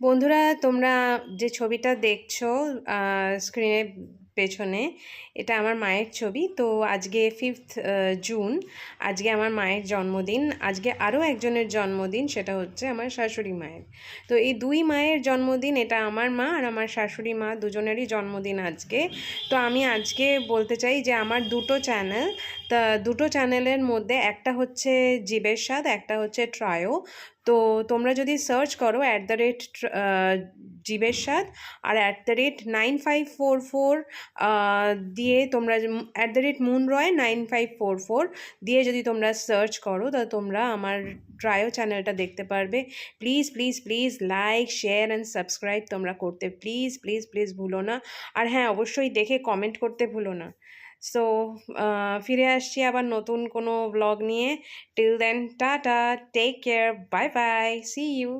বন্ধুরা, তোমরা যে ছবিটা দেখছো স্ক্রিনের পেছনে, এটা আমার মায়ের ছবি। তো আজকে 5th জুন, আজকে আমার মায়ের জন্মদিন। আজকে আরও একজনের জন্মদিন, সেটা হচ্ছে আমার শাশুড়ি মায়ের। তো এই দুই মায়ের জন্মদিন, এটা আমার মা আর আমার শাশুড়ি মা দুজনেরই জন্মদিন আজকে। তো আমি আজকে বলতে চাই যে আমার দুটো চ্যানেল, তা দুটো চ্যানেলের মধ্যে একটা হচ্ছে জীবের স্বাদ, একটা হচ্ছে ট্রায়ো। তো তোমরা যদি সার্চ করো জীবের স্বাদ আর @9544 দিয়ে তোমরা @মুনরয় 9544 দিয়ে যদি তোমরা সার্চ করো, তো তোমরা আমার ট্রায়ো চ্যানেলটা দেখতে পারবে। Please please please like, share and subscribe তোমরা করতে প্লিজ প্লিজ প্লিজ ভুলো না। আর হ্যাঁ, অবশ্যই দেখে কমেন্ট করতে ভুলো না। সো ফিরে আসছি আবার নতুন কোনো ব্লগ নিয়ে। Till then, tata, take care, bye bye, see you.